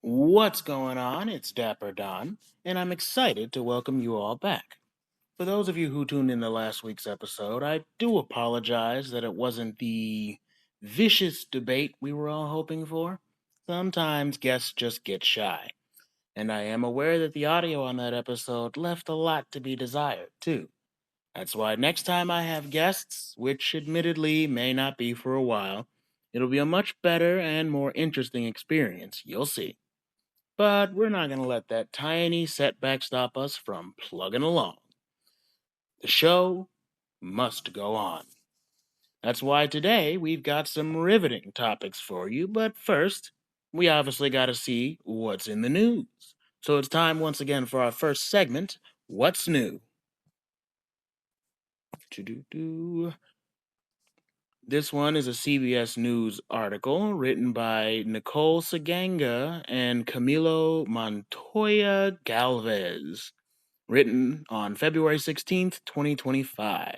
What's going on? It's Dapper Don, and I'm excited to welcome you all back. For those of you who tuned in to last week's episode, I do apologize that it wasn't the vicious debate we were all hoping for. Sometimes guests just get shy, and I am aware that the audio on that episode left a lot to be desired, too. That's why next time I have guests, which admittedly may not be for a while, it'll be a much better and more interesting experience, you'll see. But we're not going to let that tiny setback stop us from plugging along. The show must go on. That's why today we've got some riveting topics for you, but first, we obviously got to see what's in the news. So it's time once again for our first segment, What's New? Doo-doo-doo. This one is a CBS News article written by Nicole Saganga and Camilo Montoya Galvez, written on February 16th, 2025.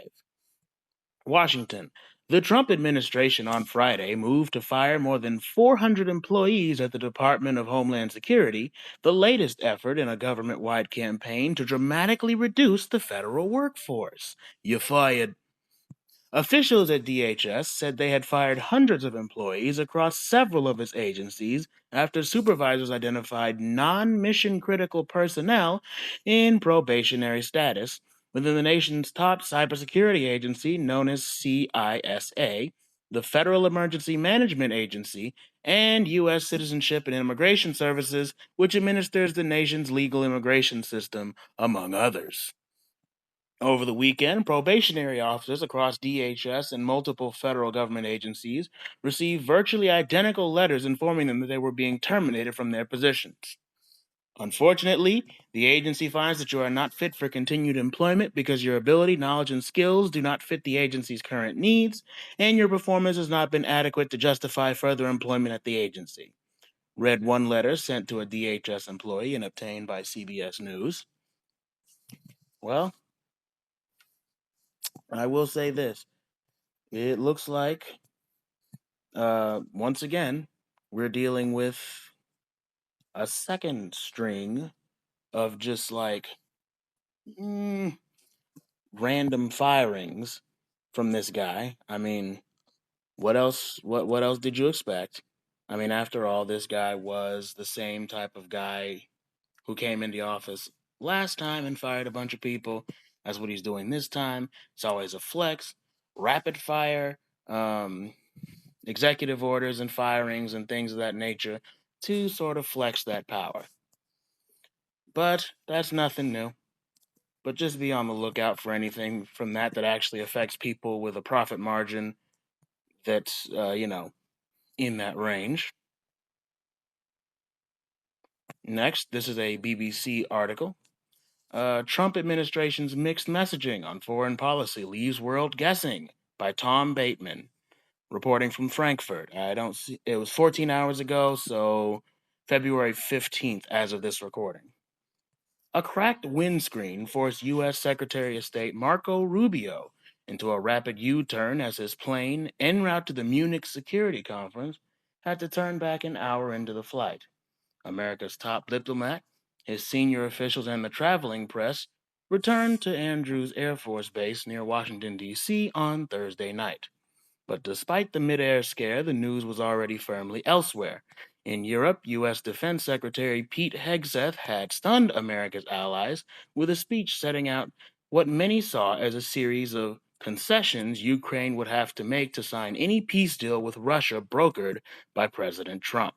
Washington. The Trump administration on Friday moved to fire more than 400 employees at the Department of Homeland Security, the latest effort in a government wide campaign to dramatically reduce the federal workforce. You fired. Officials at DHS said they had fired hundreds of employees across several of its agencies after supervisors identified non mission critical personnel in probationary status within the nation's top cybersecurity agency known as CISA, the Federal Emergency Management Agency, and U.S. Citizenship and Immigration Services, which administers the nation's legal immigration system, among others. Over the weekend, probationary officers across DHS and multiple federal government agencies received virtually identical letters informing them that they were being terminated from their positions. Unfortunately, the agency finds that you are not fit for continued employment because your ability, knowledge, and skills do not fit the agency's current needs, and your performance has not been adequate to justify further employment at the agency. Read one letter sent to a DHS employee and obtained by CBS News. Well, I will say this. It looks like, once again, we're dealing with a second string of just like random firings from this guy. I mean, what else? What else did you expect? I mean, after all, this guy was the same type of guy who came into office last time and fired a bunch of people. That's what he's doing this time. It's always a flex, rapid fire, executive orders and firings and things of that nature to sort of flex that power. But that's nothing new. But just be on the lookout for anything from that actually affects people with a profit margin that's, in that range. Next, this is a BBC article. Trump administration's mixed messaging on foreign policy leaves world guessing by Tom Bateman, reporting from Frankfurt. I don't see it was 14 hours ago, so February 15th as of this recording. A cracked windscreen forced U.S. Secretary of State Marco Rubio into a rapid U-turn as his plane, en route to the Munich Security Conference, had to turn back an hour into the flight. America's top diplomat, his senior officials, and the traveling press returned to Andrews Air Force Base near Washington, D.C. on Thursday night. But despite the mid-air scare, the news was already firmly elsewhere. In Europe, U.S. Defense Secretary Pete Hegseth had stunned America's allies with a speech setting out what many saw as a series of concessions Ukraine would have to make to sign any peace deal with Russia brokered by President Trump.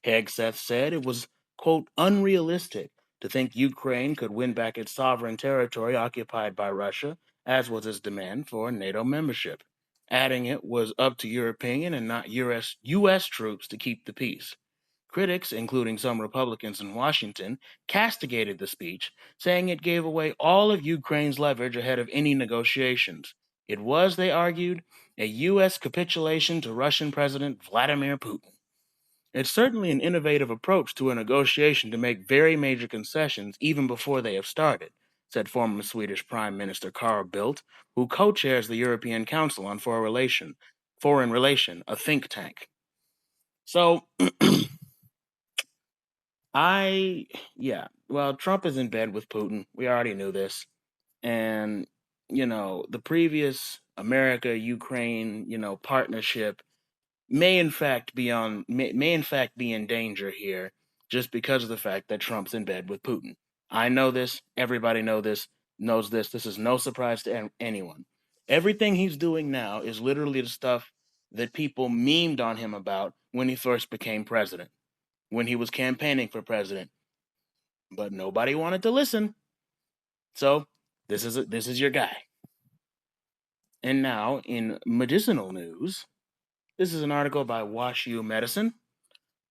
Hegseth said it was, quote, unrealistic to think Ukraine could win back its sovereign territory occupied by Russia, as was its demand for NATO membership, adding it was up to European and not US troops to keep the peace. Critics, including some Republicans in Washington, castigated the speech, saying it gave away all of Ukraine's leverage ahead of any negotiations. It was, they argued, a U.S. capitulation to Russian President Vladimir Putin. It's certainly an innovative approach to a negotiation to make very major concessions even before they have started, said former Swedish Prime Minister Carl Bildt, who co-chairs the European Council on Foreign Relation, a think tank. So, I, yeah, well, Trump is in bed with Putin. We already knew this. And, the previous America Ukraine, partnership may in fact be in danger here just because of the fact that Trump's in bed with Putin. I know this, everybody knows this. This is no surprise to anyone. Everything he's doing now is literally the stuff that people memed on him about when he first became president, when he was campaigning for president, but nobody wanted to listen. So, this is your guy. And now in medicinal news, this is an article by WashU Medicine.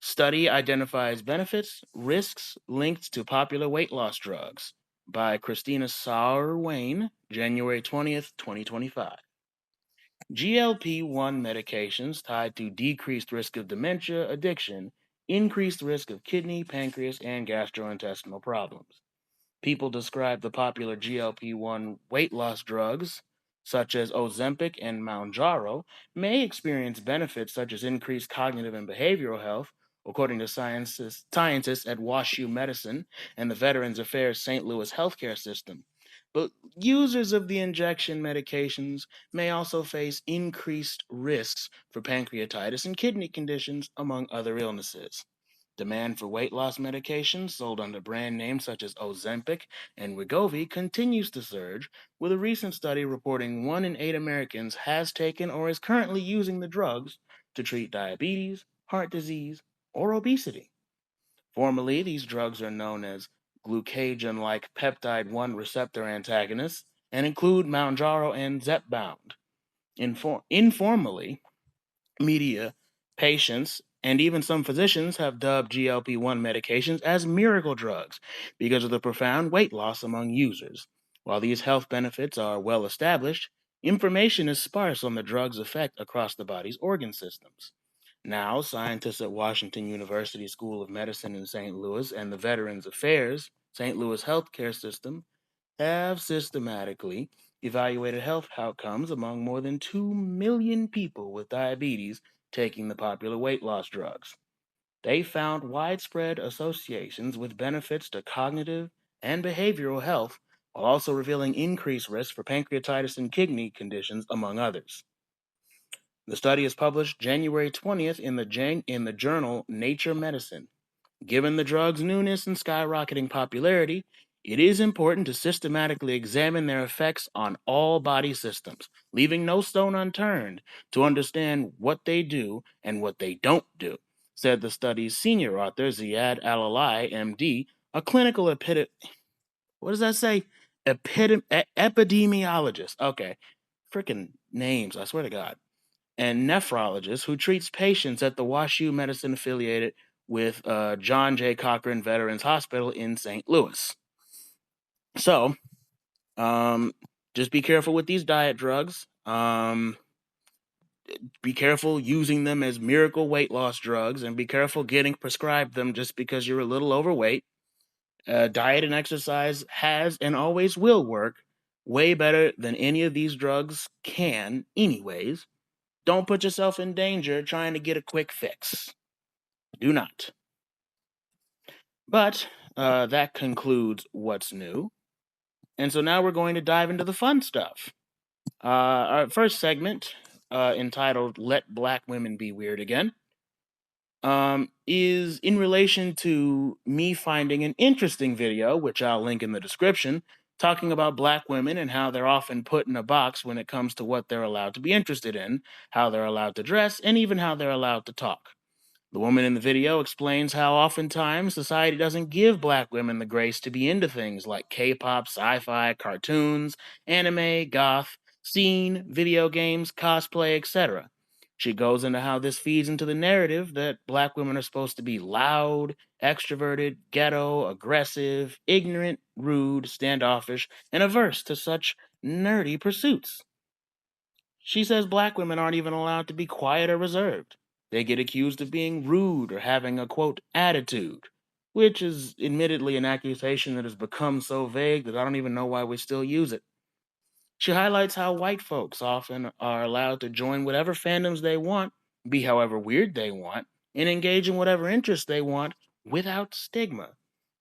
Study identifies benefits, risks linked to popular weight loss drugs by Christina Sauer-Wayne, January 20th, 2025. GLP-1 medications tied to decreased risk of dementia, addiction, increased risk of kidney, pancreas, and gastrointestinal problems. People describe the popular GLP-1 weight loss drugs, such as Ozempic and Mounjaro, may experience benefits such as increased cognitive and behavioral health, according to scientists at WashU Medicine and the Veterans Affairs St. Louis healthcare system. But users of the injection medications may also face increased risks for pancreatitis and kidney conditions, among other illnesses. Demand for weight loss medications sold under brand names such as Ozempic and Wegovy continues to surge, with a recent study reporting 1 in 8 Americans has taken or is currently using the drugs to treat diabetes, heart disease, or obesity. Formally, these drugs are known as glucagon like peptide 1 receptor antagonists and include Mounjaro and Zepbound. Informally, media, patients, and even some physicians have dubbed GLP-1 medications as miracle drugs because of the profound weight loss among users. While these health benefits are well established, information is sparse on the drug's effect across the body's organ systems. Now, scientists at Washington University School of Medicine in St. Louis and the Veterans Affairs St. Louis healthcare system have systematically evaluated health outcomes among more than 2 million people with diabetes taking the popular weight loss drugs. They found widespread associations with benefits to cognitive and behavioral health, while also revealing increased risk for pancreatitis and kidney conditions, among others. The study is published January 20th in the journal Nature Medicine. Given the drug's newness and skyrocketing popularity, it is important to systematically examine their effects on all body systems, leaving no stone unturned to understand what they do and what they don't do, said the study's senior author Ziad Al-Alai, MD, a clinical what does that say? Epidemiologist. Okay, freaking names, I swear to God, and nephrologist who treats patients at the WashU Medicine affiliated with John J. Cochran Veterans Hospital in St. Louis. So, just be careful with these diet drugs. Be careful using them as miracle weight loss drugs, and be careful getting prescribed them just because you're a little overweight. Diet and exercise has and always will work way better than any of these drugs can, anyways. Don't put yourself in danger trying to get a quick fix. Do not. But that concludes what's new. And so now we're going to dive into the fun stuff. Our first segment, entitled Let Black Women Be Weird Again, is in relation to me finding an interesting video, which I'll link in the description, talking about black women and how they're often put in a box when it comes to what they're allowed to be interested in, how they're allowed to dress, and even how they're allowed to talk. The woman in the video explains how oftentimes society doesn't give black women the grace to be into things like K-pop, sci-fi, cartoons, anime, goth, scene, video games, cosplay, etc. She goes into how this feeds into the narrative that black women are supposed to be loud, extroverted, ghetto, aggressive, ignorant, rude, standoffish, and averse to such nerdy pursuits. She says black women aren't even allowed to be quiet or reserved. They get accused of being rude or having a, quote, attitude, which is admittedly an accusation that has become so vague that I don't even know why we still use it. She highlights how white folks often are allowed to join whatever fandoms they want, be however weird they want, and engage in whatever interests they want without stigma.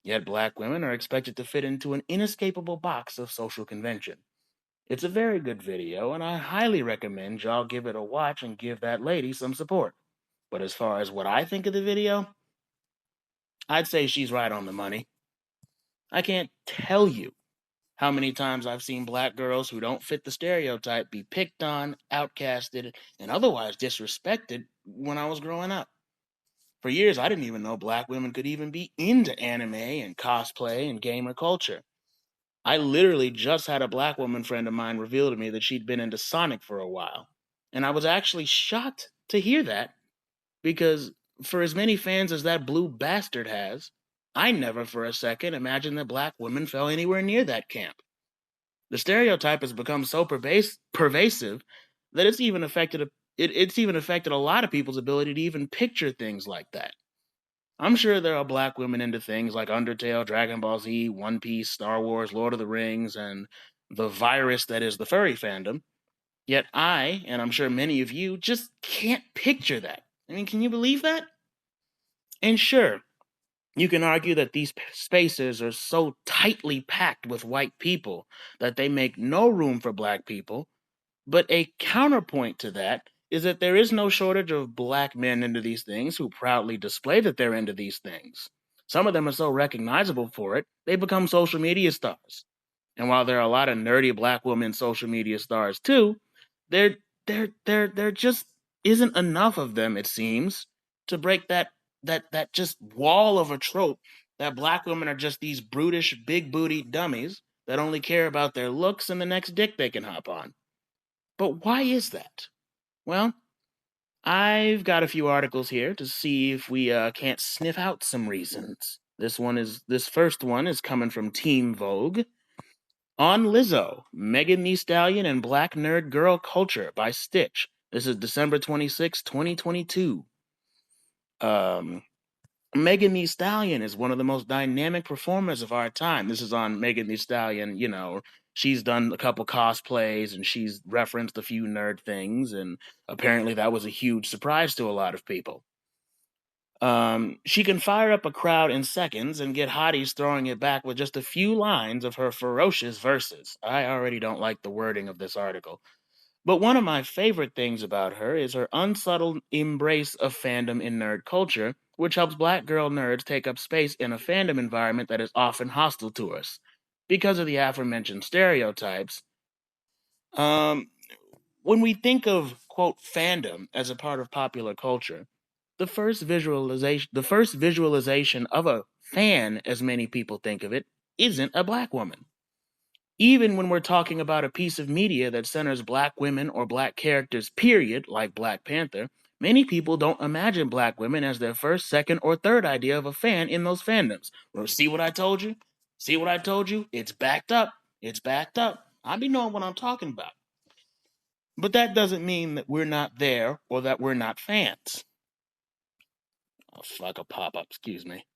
Yet black women are expected to fit into an inescapable box of social convention. It's a very good video, and I highly recommend y'all give it a watch and give that lady some support. But as far as what I think of the video, I'd say she's right on the money. I can't tell you how many times I've seen black girls who don't fit the stereotype be picked on, outcasted, and otherwise disrespected when I was growing up. For years, I didn't even know black women could even be into anime and cosplay and gamer culture. I literally just had a black woman friend of mine reveal to me that she'd been into Sonic for a while. And I was actually shocked to hear that because for as many fans as that blue bastard has, I never for a second imagined that black women fell anywhere near that camp. The stereotype has become so pervasive that it's even affected a lot of people's ability to even picture things like that. I'm sure there are black women into things like Undertale, Dragon Ball Z, One Piece, Star Wars, Lord of the Rings, and the virus that is the furry fandom. Yet I, and I'm sure many of you, just can't picture that. I mean, can you believe that? And sure, you can argue that these spaces are so tightly packed with white people that they make no room for black people. But a counterpoint to that is that there is no shortage of black men into these things who proudly display that they're into these things. Some of them are so recognizable for it, they become social media stars. And while there are a lot of nerdy black women social media stars too, there there just isn't enough of them, it seems, to break that just wall of a trope that black women are just these brutish, big booty dummies that only care about their looks and the next dick they can hop on. But why is that? Well, I've got a few articles here to see if we can't sniff out some reasons. This first one is coming from Team Vogue. On Lizzo, Megan Thee Stallion and Black Nerd Girl Culture by Stitch. This is December 26, 2022. Um, Megan Thee Stallion is one of the most dynamic performers of our time. This is on Megan Thee Stallion. She's done a couple cosplays and she's referenced a few nerd things, and apparently that was a huge surprise to a lot of people. She can fire up a crowd in seconds and get hotties throwing it back with just a few lines of her ferocious verses. I already don't like the wording of this article. But one of my favorite things about her is her unsubtle embrace of fandom in nerd culture, which helps black girl nerds take up space in a fandom environment that is often hostile to us. Because of the aforementioned stereotypes, um, when we think of, quote, fandom as a part of popular culture, the first visualization of a fan, as many people think of it, isn't a black woman. Even when we're talking about a piece of media that centers black women or black characters, period, like Black Panther, many people don't imagine black women as their first, second, or third idea of a fan in those fandoms. Well, see what I told you? See what I told you? It's backed up. It's backed up. I be knowing what I'm talking about. But that doesn't mean that we're not there or that we're not fans. Oh, fuck a pop up, excuse me.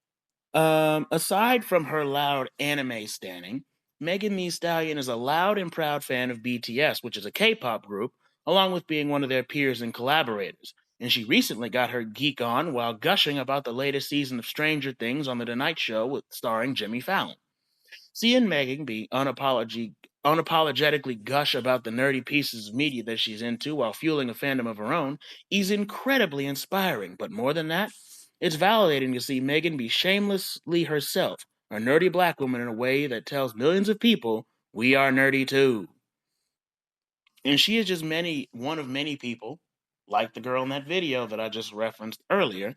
Aside from her loud anime standing, Megan Thee Stallion is a loud and proud fan of BTS, which is a K-pop group, along with being one of their peers and collaborators. And she recently got her geek on while gushing about the latest season of Stranger Things on the Tonight Show starring Jimmy Fallon. Seeing Megan be unapologetically gush about the nerdy pieces of media that she's into while fueling a fandom of her own is incredibly inspiring. But more than that, it's validating to see Megan be shamelessly herself, a nerdy black woman in a way that tells millions of people we are nerdy too. And she is just one of many people, like the girl in that video that I just referenced earlier,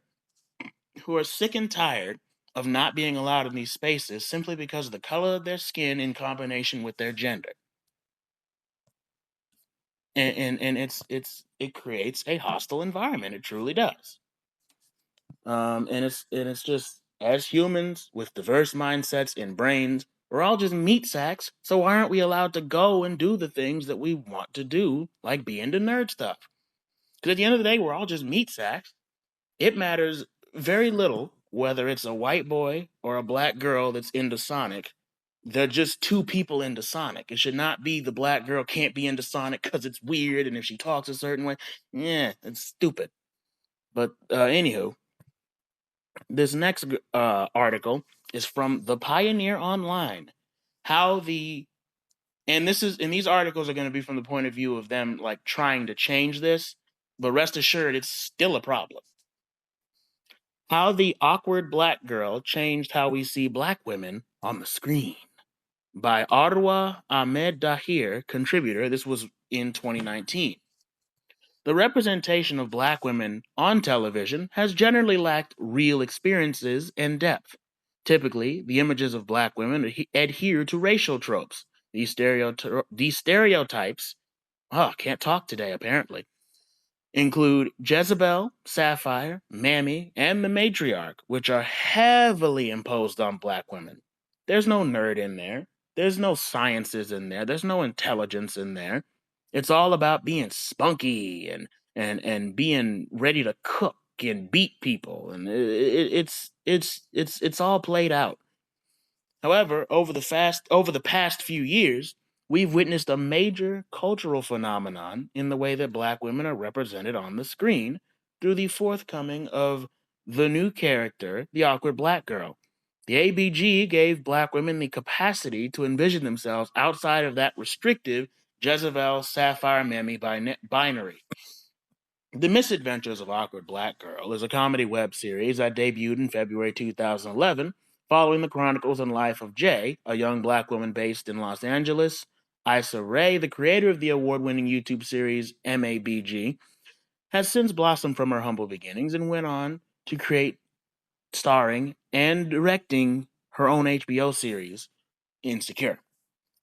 who are sick and tired of not being allowed in these spaces simply because of the color of their skin in combination with their gender. And it creates a hostile environment. It truly does. And it's just, as humans with diverse mindsets and brains, we're all just meat sacks. So why aren't we allowed to go and do the things that we want to do, like be into nerd stuff? Because at the end of the day, we're all just meat sacks. It matters very little whether it's a white boy or a black girl that's into Sonic. They're just two people into Sonic. It should not be the black girl can't be into Sonic because it's weird and if she talks a certain way, yeah, it's stupid. But anywho, This next article is from the Pioneer Online. How the and this is and these articles are going to be from the point of view of them like trying to change this, but rest assured it's still a problem. How the awkward black girl changed how we see black women on the screen by Arwa Ahmed Dahir, contributor. This was in 2019. The representation of black women on television has generally lacked real experiences and depth. Typically, the images of black women adhere to racial tropes. These stereotypes, can't talk today apparently, include Jezebel, Sapphire, Mammy, and the matriarch, which are heavily imposed on black women. There's no nerd in there. There's no sciences in there. There's no intelligence in there. It's all about being spunky and being ready to cook and beat people, and it's all played out. However, over the past few years, we've witnessed a major cultural phenomenon in the way that black women are represented on the screen through the forthcoming of the new character, the awkward black girl. The ABG gave black women the capacity to envision themselves outside of that restrictive Jezebel Sapphire Mammy binary. The Misadventures of Awkward Black Girl is a comedy web series that debuted in February 2011, following the chronicles and life of Jay, a young black woman based in Los Angeles. Issa Rae, the creator of the award-winning YouTube series MABG, has since blossomed from her humble beginnings and went on to create, starring, and directing her own HBO series, Insecure.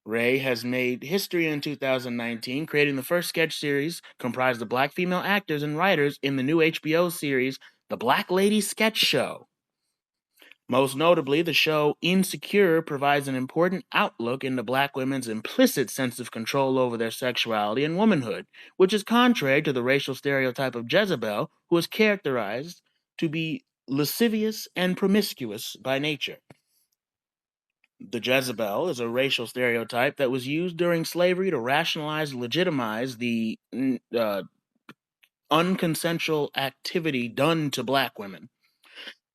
Ray has made history in 2019, creating the first sketch series comprised of black female actors and writers in the new HBO series, The Black Lady Sketch Show. Most notably, the show Insecure provides an important outlook into black women's implicit sense of control over their sexuality and womanhood, which is contrary to the racial stereotype of Jezebel, who is characterized to be lascivious and promiscuous by nature. The Jezebel is a racial stereotype that was used during slavery to rationalize and legitimize the unconsensual activity done to black women.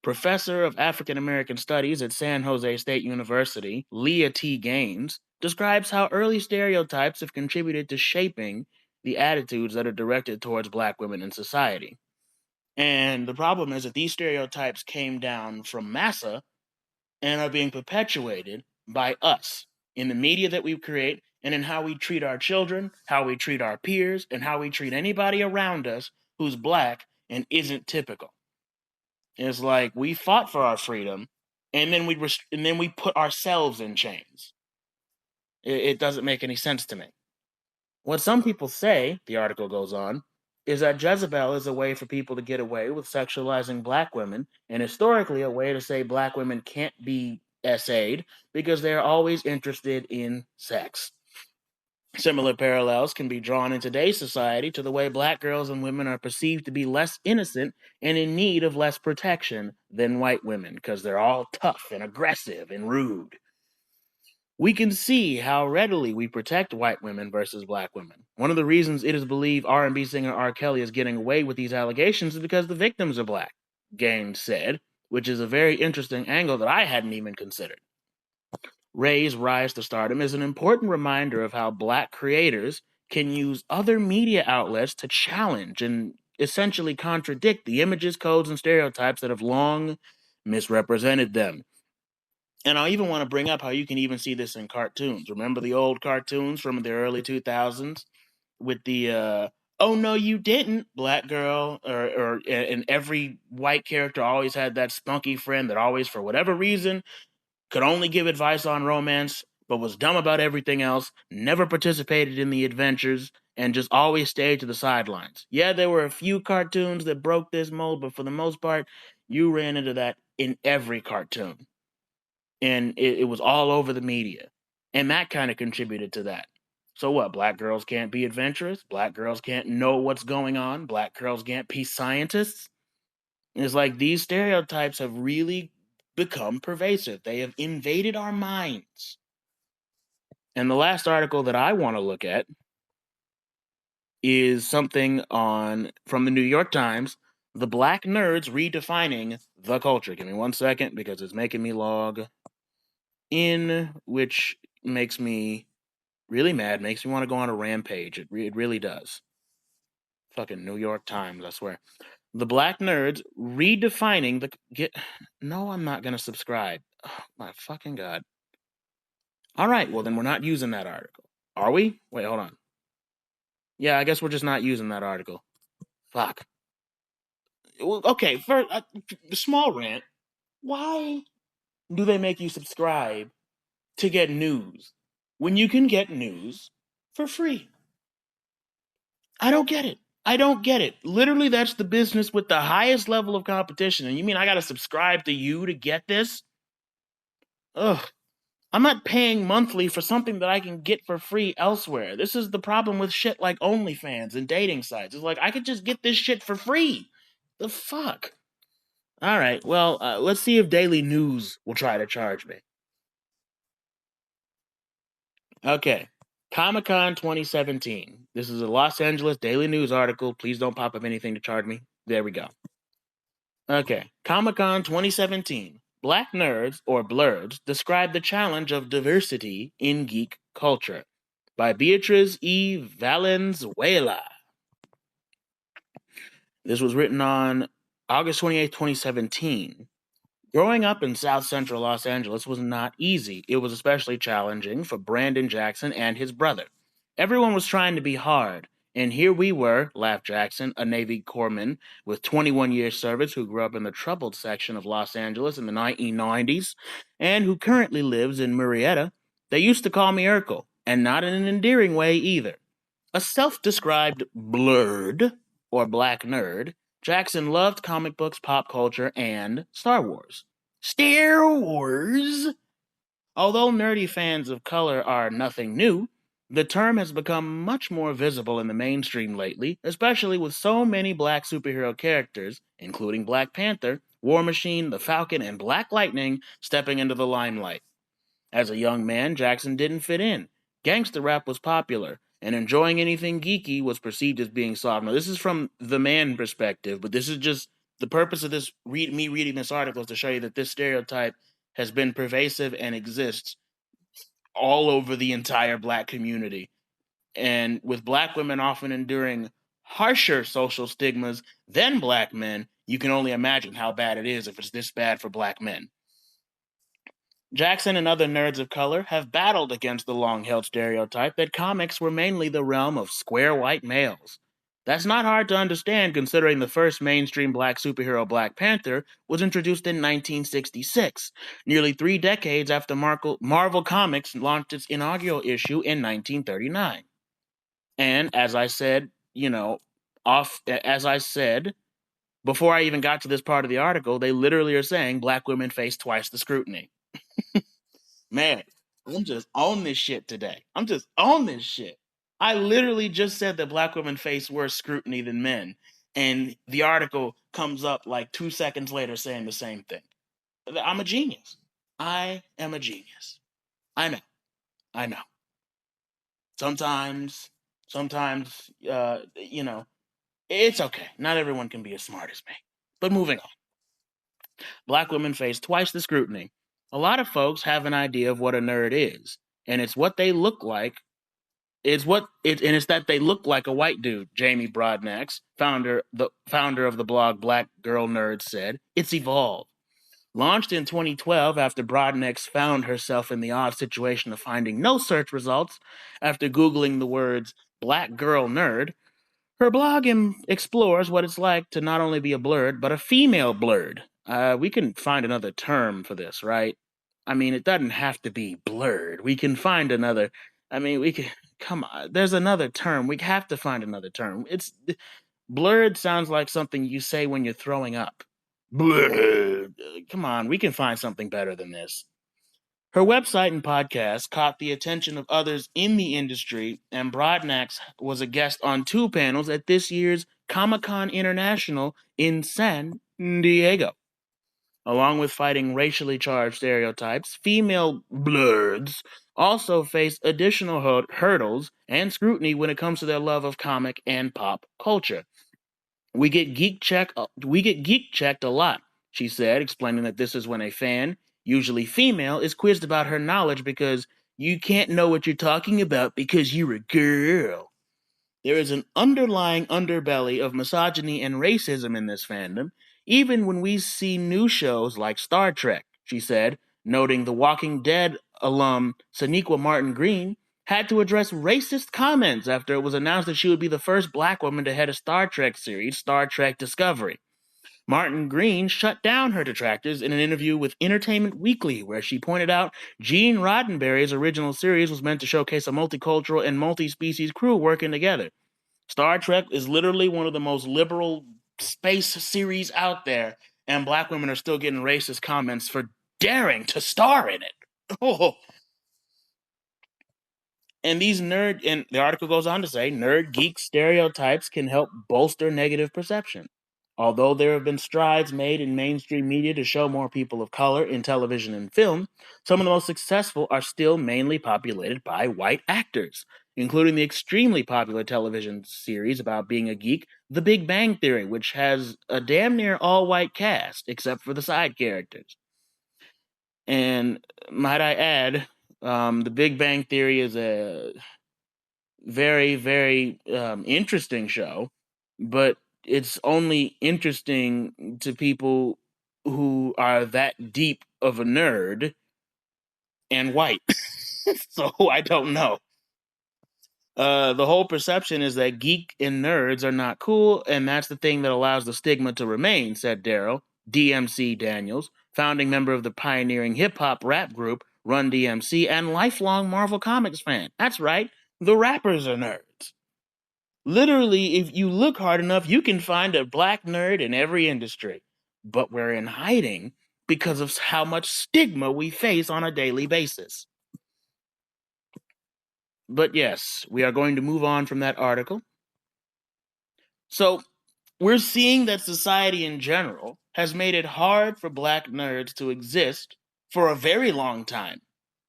Professor of African American Studies at San Jose State University, Leah T. Gaines, describes how early stereotypes have contributed to shaping the attitudes that are directed towards black women in society. And the problem is that these stereotypes came down from massa and are being perpetuated by us in the media that we create and in how we treat our children, how we treat our peers, and how we treat anybody around us who's black and isn't typical. It's like we fought for our freedom and then we put ourselves in chains. It doesn't make any sense to me. What some people say, the article goes on, is that Jezebel is a way for people to get away with sexualizing black women, and historically a way to say black women can't be SA'd because they're always interested in sex. Similar parallels can be drawn in today's society to the way black girls and women are perceived to be less innocent and in need of less protection than white women because they're all tough and aggressive and rude. We can see how readily we protect white women versus black women. One of the reasons it is believed R&B singer R. Kelly is getting away with these allegations is because the victims are black, Gaines said, which is a very interesting angle that I hadn't even considered. Ray's rise to stardom is an important reminder of how black creators can use other media outlets to challenge and essentially contradict the images, codes, and stereotypes that have long misrepresented them. And I even want to bring up how you can even see this in cartoons. Remember the old cartoons from the early 2000s with the oh no you didn't black girl or and every white character always had that spunky friend that always for whatever reason could only give advice on romance but was dumb about everything else, never participated in the adventures, and just always stayed to the sidelines. Yeah, there were a few cartoons that broke this mold, but for the most part, you ran into that in every cartoon and it was all over the media. And that kind of contributed to that. So what? Black girls can't be adventurous? Black girls can't know what's going on? Black girls can't be scientists? It's like these stereotypes have really become pervasive. They have invaded our minds. And the last article that I want to look at is something on from the New York Times, The Black Nerds Redefining the Culture. Give me 1 second because it's making me log in, which makes me really mad, makes me want to go on a rampage. It really does. Fucking New York Times, I swear. The Black Nerds Redefining the... No, I'm not going to subscribe. Oh, my fucking God. All right, well, then we're not using that article. Are we? Wait, hold on. Yeah, I guess we're just not using that article. Fuck. Well, okay, first, small rant. Why do they make you subscribe to get news when you can get news for free? I don't get it. I don't get it. Literally, that's the business with the highest level of competition. And you mean I gotta subscribe to you to get this? Ugh. I'm not paying monthly for something that I can get for free elsewhere. This is the problem with shit like OnlyFans and dating sites. It's like, I could just get this shit for free. The fuck? All right, well, let's see if Daily News will try to charge me. Okay. Comic-Con 2017. This is a Los Angeles Daily News article. Please don't pop up anything to charge me. There we go. Okay. Comic-Con 2017. Black Nerds, or Blurds, describe the challenge of diversity in geek culture by Beatriz E. Valenzuela. This was written on August 28, 2017. Growing up in South Central Los Angeles was not easy. It was especially challenging for Brandon Jackson and his brother. Everyone was trying to be hard, and here we were, laughed Jackson, a Navy corpsman with 21 years service who grew up in the troubled section of Los Angeles in the 1990s, and who currently lives in Murrieta. They used to call me Urkel, and not in an endearing way either. A self-described blurred, or black nerd, Jackson loved comic books, pop culture, and Star Wars. Star Wars? Although nerdy fans of color are nothing new, the term has become much more visible in the mainstream lately, especially with so many black superhero characters, including Black Panther, War Machine, the Falcon, and Black Lightning, stepping into the limelight. As a young man, Jackson didn't fit in. Gangsta rap was popular, and enjoying anything geeky was perceived as being soft. Now, this is from the man perspective, but this is just the purpose of this. Me reading this article is to show you that this stereotype has been pervasive and exists all over the entire black community. And with black women often enduring harsher social stigmas than black men, you can only imagine how bad it is if it's this bad for black men. Jackson and other nerds of color have battled against the long-held stereotype that comics were mainly the realm of square white males. That's not hard to understand considering the first mainstream black superhero, Black Panther, was introduced in 1966, nearly 3 decades after Marvel Comics launched its inaugural issue in 1939. And as I said, before I even got to this part of the article, they literally are saying black women face twice the scrutiny. Man, I'm just on this shit today. I'm just on this shit. I literally just said that black women face worse scrutiny than men, and the article comes up like 2 seconds later saying the same thing. I'm a genius. I am a genius. I know. I know. Sometimes, it's okay. Not everyone can be as smart as me. But moving on. Black women face twice the scrutiny. A lot of folks have an idea of what a nerd is, and it's what they look like. It's that they look like a white dude. Jamie Broadnax, founder of the blog Black Girl Nerds, said it's evolved. Launched in 2012 after Broadnax found herself in the odd situation of finding no search results after Googling the words Black Girl Nerd, her blog explores what it's like to not only be a blurred, but a female blurred. We can find another term for this, right? I mean, it doesn't have to be blurred. We can find another. I mean, we can. Come on. There's another term. We have to find another term. Blurred sounds like something you say when you're throwing up. Blurred. Come on. We can find something better than this. Her website and podcast caught the attention of others in the industry, and Broadnax was a guest on 2 panels at this year's Comic-Con International in San Diego. Along with fighting racially charged stereotypes, female blurds also face additional hurdles and scrutiny when it comes to their love of comic and pop culture. We get geek checked a lot, she said, explaining that this is when a fan, usually female, is quizzed about her knowledge because you can't know what you're talking about because you're a girl. There is an underlying underbelly of misogyny and racism in this fandom, even when we see new shows like Star Trek, she said, noting The Walking Dead alum Sonequa Martin Green had to address racist comments after it was announced that she would be the first black woman to head a Star Trek series, Star Trek Discovery. Martin Green shut down her detractors in an interview with Entertainment Weekly, where she pointed out Gene Roddenberry's original series was meant to showcase a multicultural and multi-species crew working together. Star Trek is literally one of the most liberal space series out there, and black women are still getting racist comments for daring to star in it. Oh. And the article goes on to say, nerd geek stereotypes can help bolster negative perception. Although there have been strides made in mainstream media to show more people of color in television and film, some of the most successful are still mainly populated by white actors, including the extremely popular television series about being a geek, The Big Bang Theory, which has a damn near all-white cast, except for the side characters. And might I add, The Big Bang Theory is a very, very interesting show, but it's only interesting to people who are that deep of a nerd and white. So I don't know. The whole perception is that geek and nerds are not cool, and that's the thing that allows the stigma to remain, said Daryl DMC Daniels, founding member of the pioneering hip-hop rap group Run DMC and lifelong Marvel Comics fan. That's right, the rappers are nerds. Literally, if you look hard enough, you can find a black nerd in every industry. But we're in hiding because of how much stigma we face on a daily basis. But yes, we are going to move on from that article. So, we're seeing that society in general has made it hard for black nerds to exist for a very long time,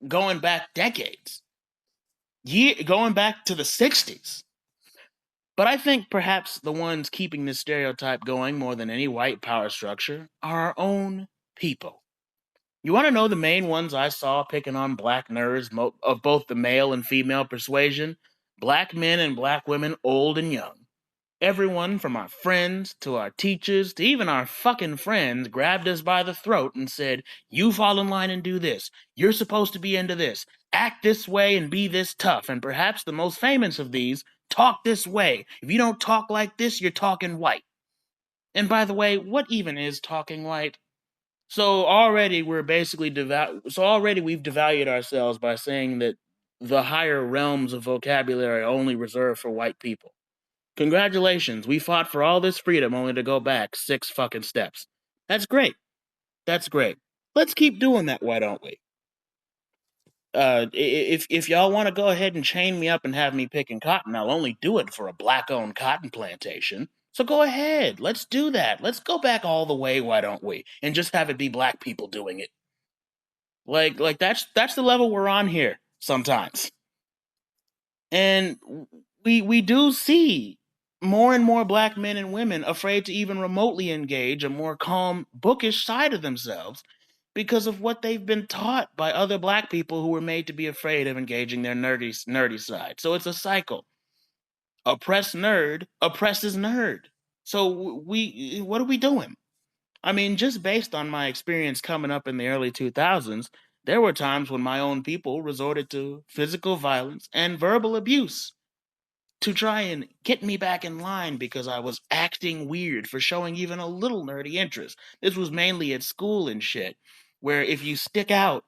going back decades, going back to the 60s. But I think perhaps the ones keeping this stereotype going more than any white power structure are our own people. You want to know the main ones I saw picking on black nerds of both the male and female persuasion? Black men and black women, old and young. Everyone from our friends to our teachers to even our fucking friends grabbed us by the throat and said, you fall in line and do this. You're supposed to be into this. Act this way and be this tough. And perhaps the most famous of these, talk this way. If you don't talk like this, you're talking white. And by the way, what even is talking white? So already we've devalued ourselves by saying that the higher realms of vocabulary are only reserved for white people. Congratulations, we fought for all this freedom only to go back 6 fucking steps. That's great. That's great. Let's keep doing that, why don't we? If y'all want to go ahead and chain me up and have me picking cotton, I'll only do it for a black-owned cotton plantation. So go ahead, let's do that. Let's go back all the way, why don't we? And just have it be black people doing it. Like that's the level we're on here sometimes. And we do see more and more black men and women afraid to even remotely engage a more calm, bookish side of themselves because of what they've been taught by other black people who were made to be afraid of engaging their nerdy side. So it's a cycle. Oppressed nerd oppresses nerd. So what are we doing? I mean, just based on my experience coming up in the early 2000s, there were times when my own people resorted to physical violence and verbal abuse to try and get me back in line because I was acting weird for showing even a little nerdy interest. This was mainly at school and shit, where if you stick out,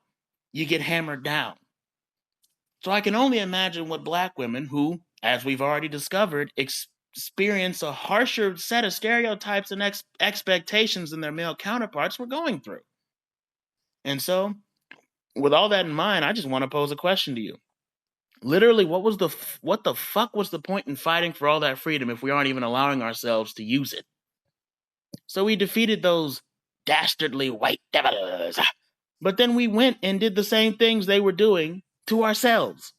you get hammered down. So I can only imagine what black women who, as we've already discovered, experience a harsher set of stereotypes and expectations than their male counterparts were going through. And so, with all that in mind, I just want to pose a question to you. Literally, what the fuck was the point in fighting for all that freedom if we aren't even allowing ourselves to use it? So we defeated those dastardly white devils. But then we went and did the same things they were doing to ourselves.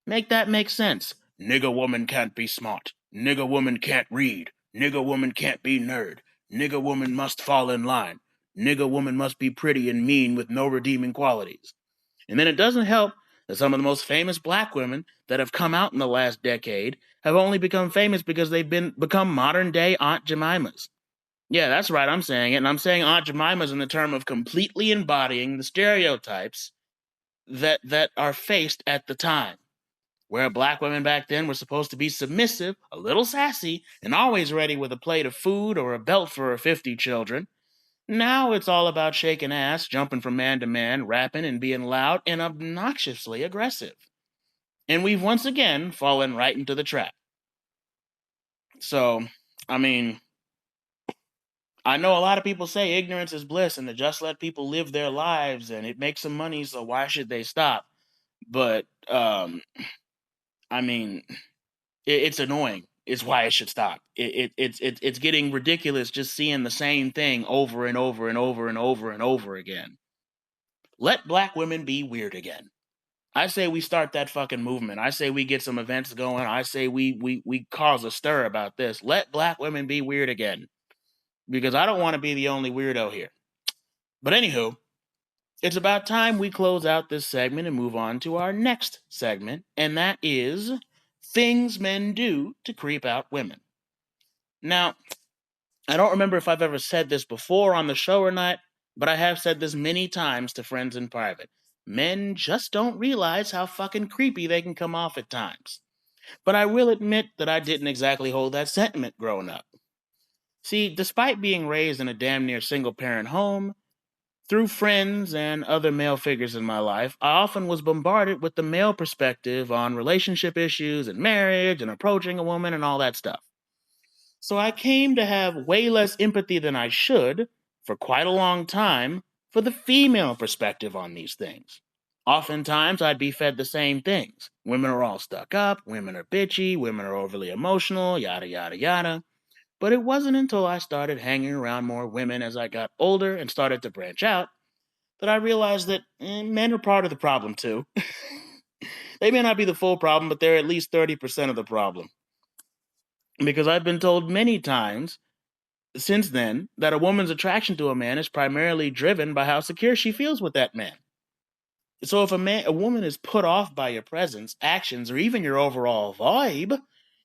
Make that make sense. Nigger woman can't be smart. Nigger woman can't read. Nigger woman can't be nerd. Nigger woman must fall in line. Nigger woman must be pretty and mean with no redeeming qualities. And then it doesn't help that some of the most famous black women that have come out in the last decade have only become famous because they've become modern day Aunt Jemimas. Yeah, that's right, I'm saying it, and I'm saying Aunt Jemimas in the term of completely embodying the stereotypes that are faced at the time. Where black women back then were supposed to be submissive, a little sassy, and always ready with a plate of food or a belt for her 50 children. Now it's all about shaking ass, jumping from man to man, rapping, and being loud and obnoxiously aggressive. And we've once again fallen right into the trap. So, I mean, I know a lot of people say ignorance is bliss and to just let people live their lives and it makes them money, so why should they stop? But, I mean, it's annoying. It's why it should stop. It's getting ridiculous just seeing the same thing over and over and over and over and over again. Let black women be weird again. I say we start that fucking movement. I say we get some events going. I say we cause a stir about this. Let black women be weird again. Because I don't want to be the only weirdo here. But anywho, it's about time we close out this segment and move on to our next segment, and that is things men do to creep out women. Now, I don't remember if I've ever said this before on the show or not, but I have said this many times to friends in private. Men just don't realize how fucking creepy they can come off at times. But I will admit that I didn't exactly hold that sentiment growing up. See, despite being raised in a damn near single-parent home, through friends and other male figures in my life, I often was bombarded with the male perspective on relationship issues and marriage and approaching a woman and all that stuff. So I came to have way less empathy than I should, for quite a long time, for the female perspective on these things. Oftentimes, I'd be fed the same things. Women are all stuck up, women are bitchy, women are overly emotional, yada yada yada. But it wasn't until I started hanging around more women as I got older and started to branch out that I realized that men are part of the problem too. They may not be the full problem, but they're at least 30% of the problem. Because I've been told many times since then that a woman's attraction to a man is primarily driven by how secure she feels with that man. So if a woman is put off by your presence, actions, or even your overall vibe,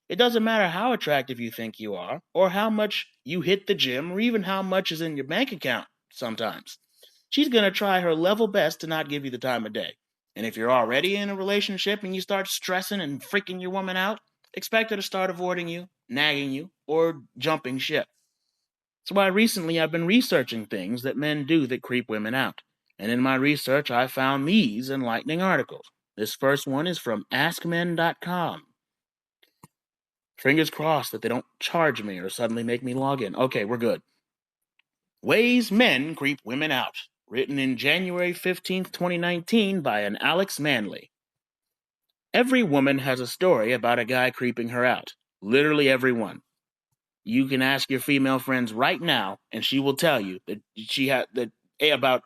it doesn't matter how attractive you think you are, or how much you hit the gym, or even how much is in your bank account sometimes. She's going to try her level best to not give you the time of day. And if you're already in a relationship and you start stressing and freaking your woman out, expect her to start avoiding you, nagging you, or jumping ship. That's why recently I've been researching things that men do that creep women out. And in my research, I found these enlightening articles. This first one is from AskMen.com. Fingers crossed that they don't charge me or suddenly make me log in. Okay, we're good. Ways Men Creep Women Out. Written in January 15th, 2019 by an Alex Manley. Every woman has a story about a guy creeping her out. Literally every one. You can ask your female friends right now, and she will tell you that she had that about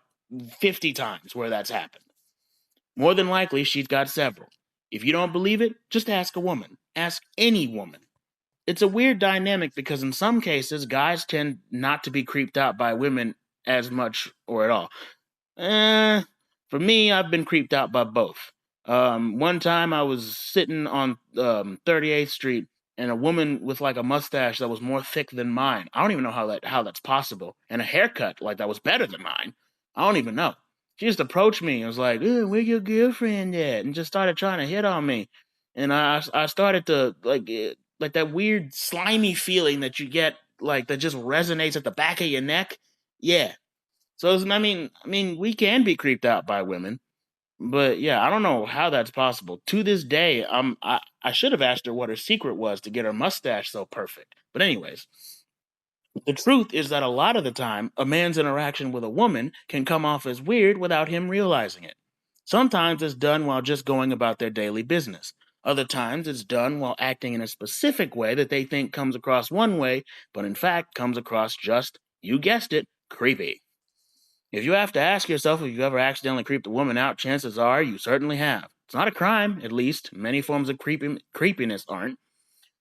50 times where that's happened. More than likely, she's got several. If you don't believe it, just ask a woman. Ask any woman. It's a weird dynamic because in some cases, guys tend not to be creeped out by women as much or at all. For me, I've been creeped out by both. One time I was sitting on 38th Street and a woman with like a mustache that was more thick than mine. I don't even know how that's possible. And a haircut like that was better than mine. I don't even know. She just approached me and was like, "Where your girlfriend at?" and just started trying to hit on me. And I started to like that weird slimy feeling that you get like that just resonates at the back of your neck. Yeah. So I mean, we can be creeped out by women, but yeah, I don't know how that's possible. To this day, I should have asked her what her secret was to get her mustache so perfect. But anyways, the truth is that a lot of the time, a man's interaction with a woman can come off as weird without him realizing it. Sometimes it's done while just going about their daily business. Other times it's done while acting in a specific way that they think comes across one way, but in fact comes across just, you guessed it, creepy. If you have to ask yourself if you've ever accidentally creeped a woman out, chances are you certainly have. It's not a crime, at least. Many forms of creepiness aren't.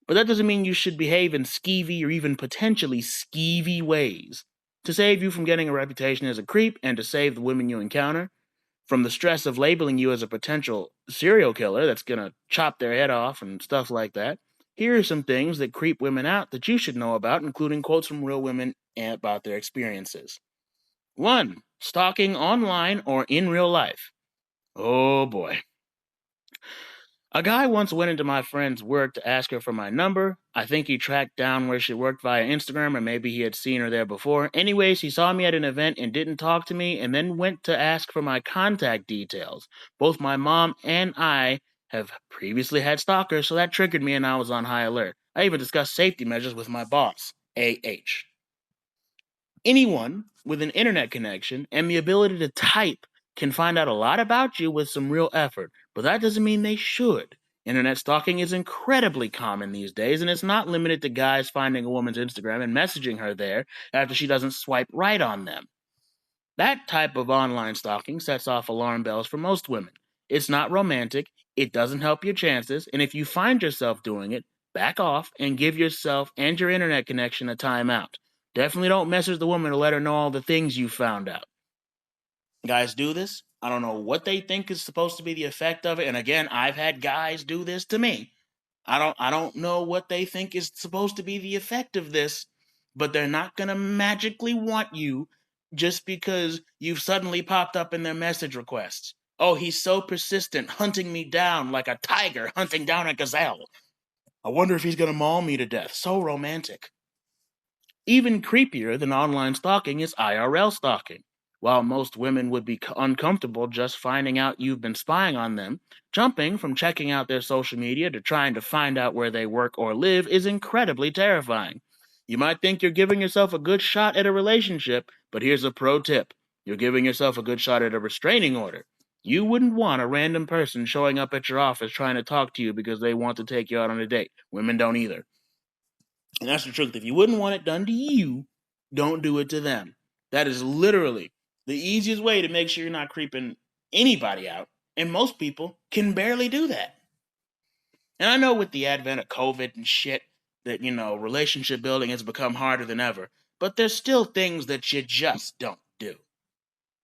But that doesn't mean you should behave in skeevy or even potentially skeevy ways. To save you from getting a reputation as a creep and to save the women you encounter from the stress of labeling you as a potential serial killer that's gonna chop their head off and stuff like that, here are some things that creep women out that you should know about, including quotes from real women about their experiences. 1. Stalking online or in real life. Oh boy. A guy once went into my friend's work to ask her for my number. I think he tracked down where she worked via Instagram, or maybe he had seen her there before. Anyways, he saw me at an event and didn't talk to me, and then went to ask for my contact details. Both my mom and I have previously had stalkers, so that triggered me and I was on high alert. I even discussed safety measures with my boss. AH. Anyone with an internet connection and the ability to type can find out a lot about you with some real effort, but that doesn't mean they should. Internet stalking is incredibly common these days, and it's not limited to guys finding a woman's Instagram and messaging her there after she doesn't swipe right on them. That type of online stalking sets off alarm bells for most women. It's not romantic, it doesn't help your chances, and if you find yourself doing it, back off and give yourself and your internet connection a timeout. Definitely don't message the woman to let her know all the things you found out. Guys do this. I don't know what they think is supposed to be the effect of it. And again, I've had guys do this to me. I don't know what they think is supposed to be the effect of this, but they're not going to magically want you just because you've suddenly popped up in their message requests. Oh, he's so persistent, hunting me down like a tiger hunting down a gazelle. I wonder if he's going to maul me to death. So romantic. Even creepier than online stalking is IRL stalking. While most women would be uncomfortable just finding out you've been spying on them, jumping from checking out their social media to trying to find out where they work or live is incredibly terrifying. You might think you're giving yourself a good shot at a relationship, but here's a pro tip. You're giving yourself a good shot at a restraining order. You wouldn't want a random person showing up at your office trying to talk to you because they want to take you out on a date. Women don't either. And that's the truth. If you wouldn't want it done to you, don't do it to them. That is literally the easiest way to make sure you're not creeping anybody out. And most people can barely do that. And I know with the advent of COVID and shit that, relationship building has become harder than ever. But there's still things that you just don't do.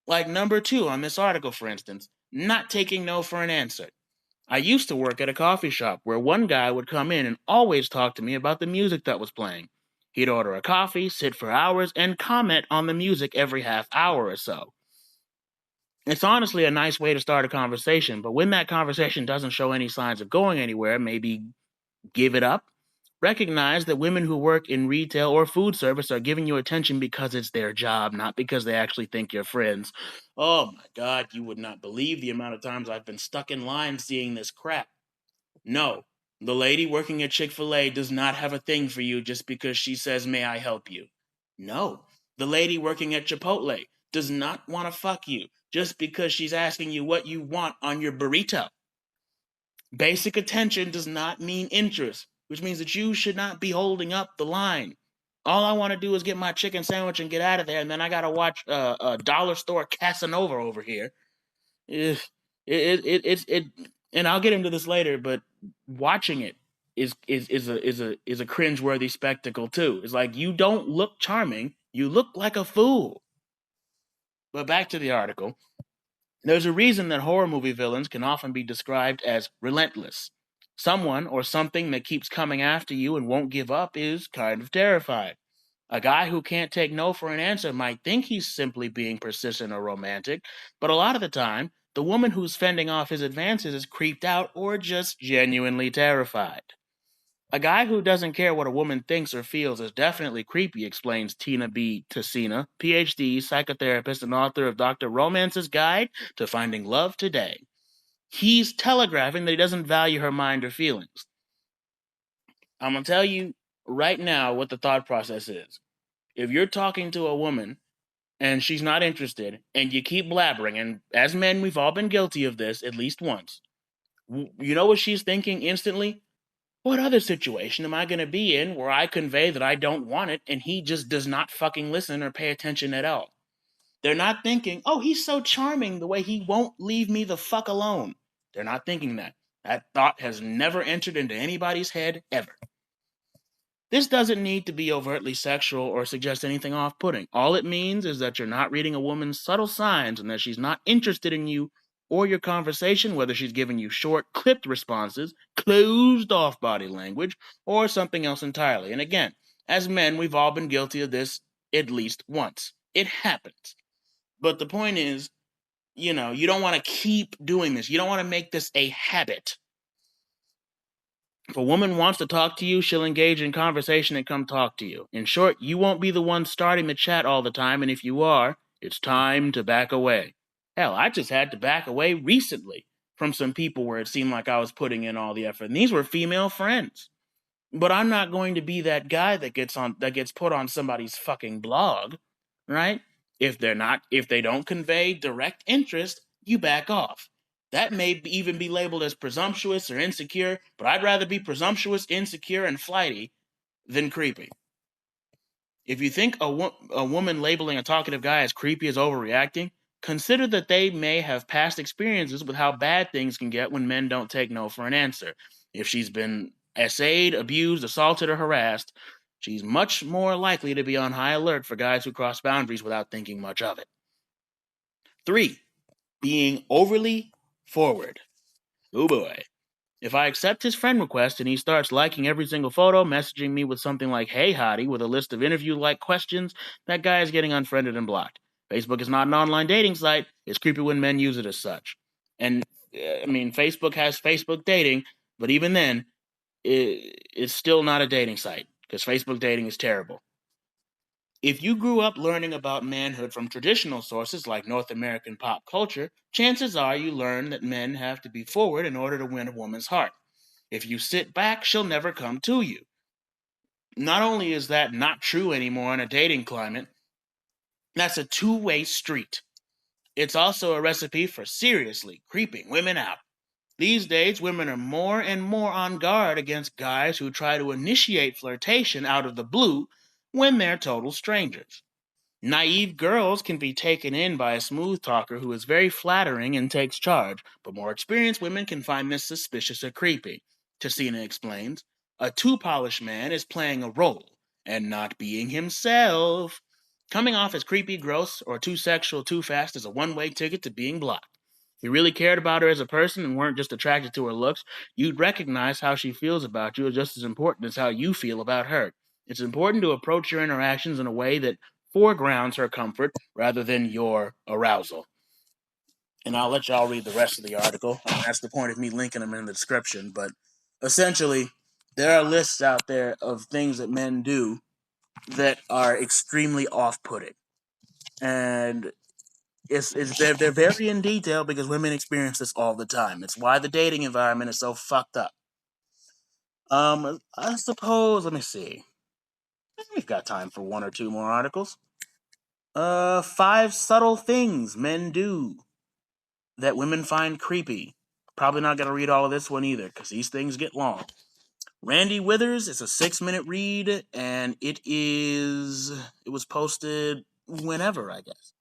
Like number 2 on this article, for instance, not taking no for an answer. I used to work at a coffee shop where one guy would come in and always talk to me about the music that was playing. He'd order a coffee, sit for hours, and comment on the music every half hour or so. It's honestly a nice way to start a conversation, but when that conversation doesn't show any signs of going anywhere, maybe give it up. Recognize that women who work in retail or food service are giving you attention because it's their job, not because they actually think you're friends. Oh my God, you would not believe the amount of times I've been stuck in line seeing this crap. No, the lady working at Chick-fil-A does not have a thing for you just because she says, "May I help you?" No, the lady working at Chipotle does not want to fuck you just because she's asking you what you want on your burrito. Basic attention does not mean interest, which means that you should not be holding up the line. All I want to do is get my chicken sandwich and get out of there, and then I gotta watch a dollar store Casanova over here. It, and I'll get into this later, but watching it is a cringeworthy spectacle too. It's like you don't look charming, you look like a fool. But back to the article. There's a reason that horror movie villains can often be described as relentless. Someone or something that keeps coming after you and won't give up is kind of terrifying. A guy who can't take no for an answer might think he's simply being persistent or romantic, but a lot of the time, the woman who's fending off his advances is creeped out or just genuinely terrified. A guy who doesn't care what a woman thinks or feels is definitely creepy, explains Tina B. Tessina, PhD, psychotherapist, and author of Dr. Romance's Guide to Finding Love Today. He's telegraphing that he doesn't value her mind or feelings. I'm going to tell you right now what the thought process is. If you're talking to a woman and she's not interested and you keep blabbering, and as men, we've all been guilty of this at least once, you know what she's thinking instantly? What other situation am I going to be in where I convey that I don't want it and he just does not fucking listen or pay attention at all? They're not thinking, oh, he's so charming the way he won't leave me the fuck alone. They're not thinking that. That thought has never entered into anybody's head ever. This doesn't need to be overtly sexual or suggest anything off-putting. All it means is that you're not reading a woman's subtle signs and that she's not interested in you or your conversation, whether she's giving you short, clipped responses, closed-off body language, or something else entirely. And again, as men, we've all been guilty of this at least once. It happens. But the point is, you don't want to keep doing this. You don't want to make this a habit. If a woman wants to talk to you, she'll engage in conversation and come talk to you. In short, you won't be the one starting the chat all the time, and if you are, it's time to back away. Hell, I just had to back away recently from some people where it seemed like I was putting in all the effort. And these were female friends. But I'm not going to be that guy that gets put on somebody's fucking blog, right? If they don't convey direct interest, you back off. That may even be labeled as presumptuous or insecure, but I'd rather be presumptuous, insecure, and flighty than creepy. If you think a woman labeling a talkative guy as creepy is overreacting, consider that they may have past experiences with how bad things can get when men don't take no for an answer. If she's been essayed, abused, assaulted, or harassed, she's much more likely to be on high alert for guys who cross boundaries without thinking much of it. 3. Being overly forward. Oh boy. If I accept his friend request and he starts liking every single photo, messaging me with something like, "Hey, hottie," with a list of interview-like questions, that guy is getting unfriended and blocked. Facebook is not an online dating site. It's creepy when men use it as such. And, Facebook has Facebook dating, but even then, it's still not a dating site, because Facebook dating is terrible. If you grew up learning about manhood from traditional sources like North American pop culture, chances are you learned that men have to be forward in order to win a woman's heart. If you sit back, she'll never come to you. Not only is that not true anymore in a dating climate, that's a two-way street. It's also a recipe for seriously creeping women out. These days, women are more and more on guard against guys who try to initiate flirtation out of the blue when they're total strangers. Naive girls can be taken in by a smooth talker who is very flattering and takes charge, but more experienced women can find this suspicious or creepy. Tessina explains, a too polished man is playing a role and not being himself. Coming off as creepy, gross, or too sexual too fast is a one-way ticket to being blocked. If you really cared about her as a person and weren't just attracted to her looks, you'd recognize how she feels about you is just as important as how you feel about her. It's important to approach your interactions in a way that foregrounds her comfort rather than your arousal. And I'll let y'all read the rest of the article. That's the point of me linking them in the description. But essentially, there are lists out there of things that men do that are extremely off-putting. And they're very in detail because women experience this all the time. It's why the dating environment is so fucked up. I suppose, let me see. We've got time for one or two more articles. 5 subtle things men do that women find creepy. Probably not going to read all of this one either, because these things get long. Randy Withers, it's a 6-minute read, and it was posted whenever, I guess.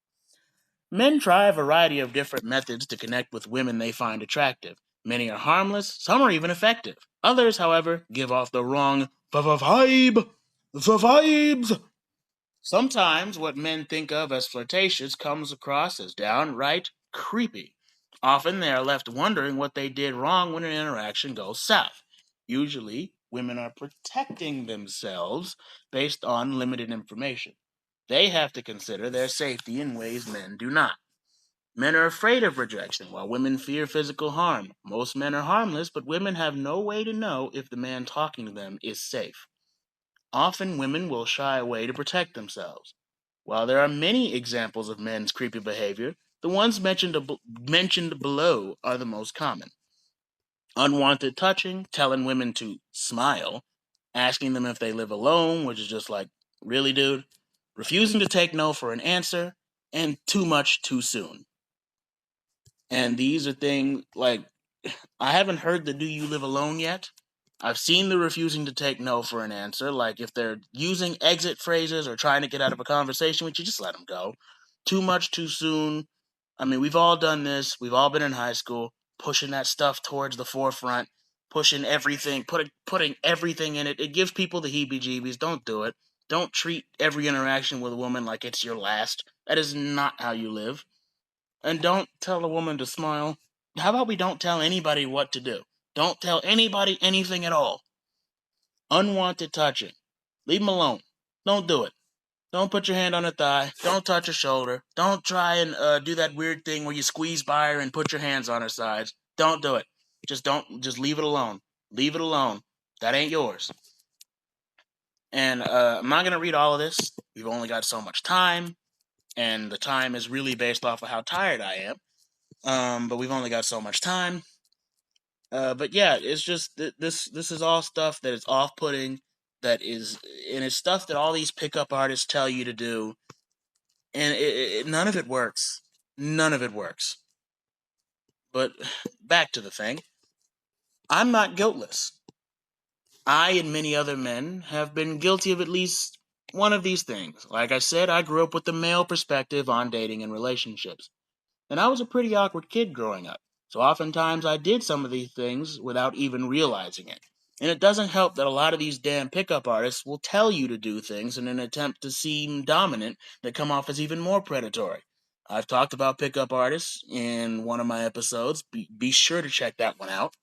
Men try a variety of different methods to connect with women they find attractive. Many are harmless, some are even effective. Others, however, give off the wrong vibe. The vibes! Sometimes what men think of as flirtatious comes across as downright creepy. Often they are left wondering what they did wrong when an interaction goes south. Usually, women are protecting themselves based on limited information. They have to consider their safety in ways men do not. Men are afraid of rejection, while women fear physical harm. Most men are harmless, but women have no way to know if the man talking to them is safe. Often women will shy away to protect themselves. While there are many examples of men's creepy behavior, the ones mentioned below are the most common. Unwanted touching, telling women to smile, asking them if they live alone, which is just like, really, dude? Refusing to take no for an answer, and too much too soon. And these are things like, I haven't heard the "do you live alone" yet. I've seen the refusing to take no for an answer. Like if they're using exit phrases or trying to get out of a conversation with you, just let them go. Too much too soon. I mean, we've all done this. We've all been in high school, pushing that stuff towards the forefront. pushing everything, putting everything in it. It gives people the heebie-jeebies. Don't do it. Don't treat every interaction with a woman like it's your last. That is not how you live. And don't tell a woman to smile. How about we don't tell anybody what to do? Don't tell anybody anything at all. Unwanted touching. Leave them alone. Don't do it. Don't put your hand on her thigh. Don't touch her shoulder. Don't try and do that weird thing where you squeeze by her and put your hands on her sides. Don't do it. Just leave it alone. Leave it alone. That ain't yours. And I'm not going to read all of this. We've only got so much time. And the time is really based off of how tired I am. But we've only got so much time. But yeah, it's just this is all stuff that is off-putting. And it's stuff that all these pickup artists tell you to do. And none of it works. None of it works. But back to the thing. I'm not guiltless. I and many other men have been guilty of at least one of these things. Like I said, I grew up with the male perspective on dating and relationships. And I was a pretty awkward kid growing up. So oftentimes I did some of these things without even realizing it. And it doesn't help that a lot of these damn pickup artists will tell you to do things in an attempt to seem dominant that come off as even more predatory. I've talked about pickup artists in one of my episodes. Be sure to check that one out.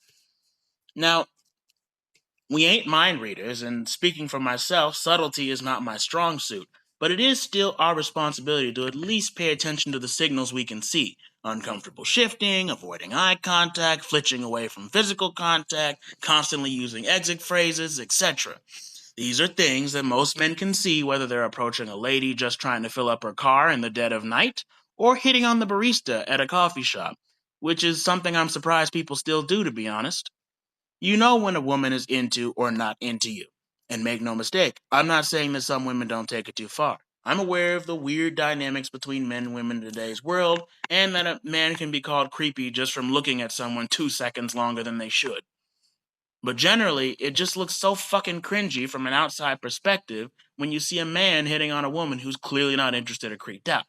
Now, we ain't mind readers, and speaking for myself, subtlety is not my strong suit. But it is still our responsibility to at least pay attention to the signals we can see. Uncomfortable shifting, avoiding eye contact, flinching away from physical contact, constantly using exit phrases, etc. These are things that most men can see whether they're approaching a lady just trying to fill up her car in the dead of night, or hitting on the barista at a coffee shop, which is something I'm surprised people still do, to be honest. You know when a woman is into or not into you. And make no mistake, I'm not saying that some women don't take it too far. I'm aware of the weird dynamics between men and women in today's world, and that a man can be called creepy just from looking at someone 2 seconds longer than they should. But generally, it just looks so fucking cringy from an outside perspective when you see a man hitting on a woman who's clearly not interested or creeped out.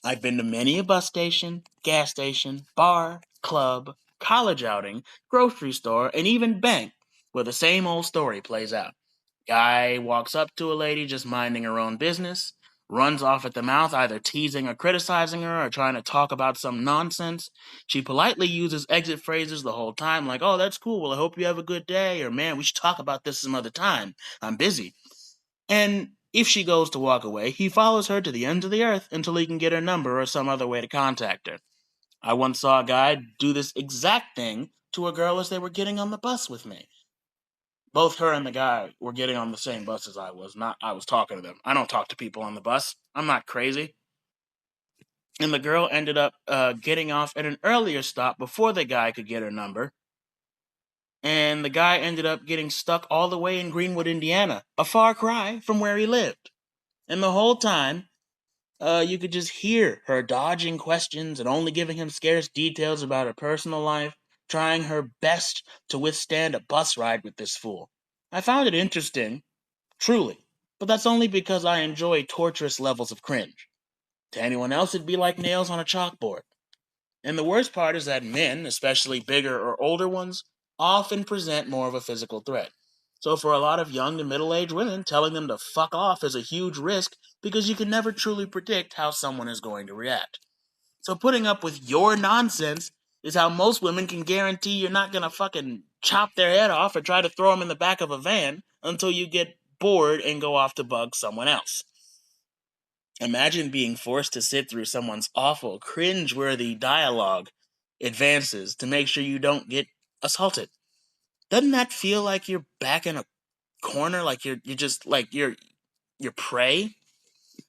I've been to many a bus station, gas station, bar, club, college outing, grocery store, and even bank where the same old story plays out. Guy walks up to a lady just minding her own business, runs off at the mouth, either teasing or criticizing her or trying to talk about some nonsense. She politely uses exit phrases the whole time, like, "Oh, that's cool. Well, I hope you have a good day," or "Man, we should talk about this some other time. I'm busy." And if she goes to walk away, he follows her to the ends of the earth until he can get her number or some other way to contact her. I once saw a guy do this exact thing to a girl as they were getting on the bus with me. Both her and the guy were getting on the same bus as I was. Not I was talking to them. I don't talk to people on the bus. I'm not crazy. And the girl ended up getting off at an earlier stop before the guy could get her number. And the guy ended up getting stuck all the way in Greenwood, Indiana, a far cry from where he lived. And the whole time, you could just hear her dodging questions and only giving him scarce details about her personal life, trying her best to withstand a bus ride with this fool. I found it interesting, truly, but that's only because I enjoy torturous levels of cringe. To anyone else, it'd be like nails on a chalkboard. And the worst part is that men, especially bigger or older ones, often present more of a physical threat. So for a lot of young to middle-aged women, telling them to fuck off is a huge risk because you can never truly predict how someone is going to react. So putting up with your nonsense is how most women can guarantee you're not gonna fucking chop their head off or try to throw them in the back of a van until you get bored and go off to bug someone else. Imagine being forced to sit through someone's awful, cringe-worthy dialogue advances to make sure you don't get assaulted. Doesn't that feel like you're back in a corner, like you're just like you're prey?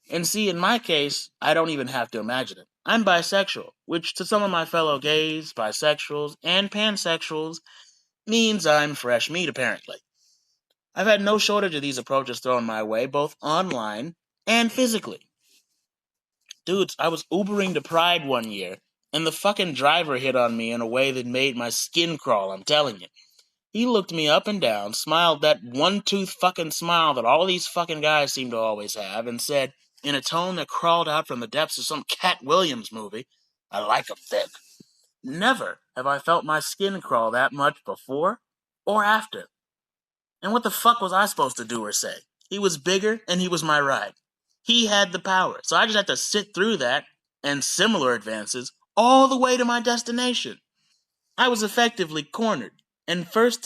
And see, in my case, I don't even have to imagine it. I'm bisexual, which to some of my fellow gays, bisexuals, and pansexuals means I'm fresh meat, apparently. I've had no shortage of these approaches thrown my way, both online and physically. Dudes, I was Ubering to Pride one year, and the fucking driver hit on me in a way that made my skin crawl, I'm telling you. He looked me up and down, smiled that one-tooth fucking smile that all these fucking guys seem to always have, and said, in a tone that crawled out from the depths of some Cat Williams movie, "I like 'em thick." Never have I felt my skin crawl that much before or after. And what the fuck was I supposed to do or say? He was bigger and he was my ride. He had the power, so I just had to sit through that and similar advances all the way to my destination. I was effectively cornered and forced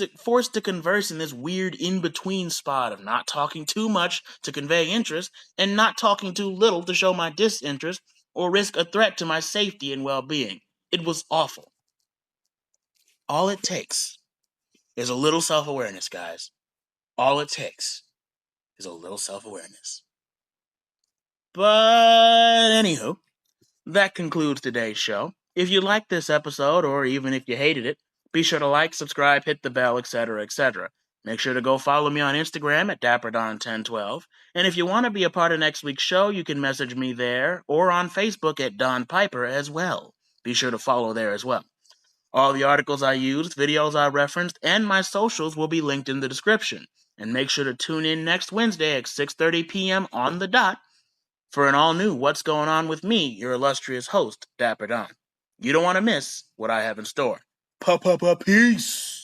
to converse in this weird in-between spot of not talking too much to convey interest and not talking too little to show my disinterest or risk a threat to my safety and well-being. It was awful. All it takes is a little self-awareness, guys. All it takes is a little self-awareness. But anywho, that concludes today's show. If you liked this episode, or even if you hated it, be sure to like, subscribe, hit the bell, etc., etc. Make sure to go follow me on Instagram at DapperDon1012. And if you want to be a part of next week's show, you can message me there or on Facebook at Don Piper as well. Be sure to follow there as well. All the articles I used, videos I referenced, and my socials will be linked in the description. And make sure to tune in next Wednesday at 6:30 p.m. on the dot for an all-new What's Going On with me, your illustrious host, Dapper Don. You don't want to miss what I have in store. Peace!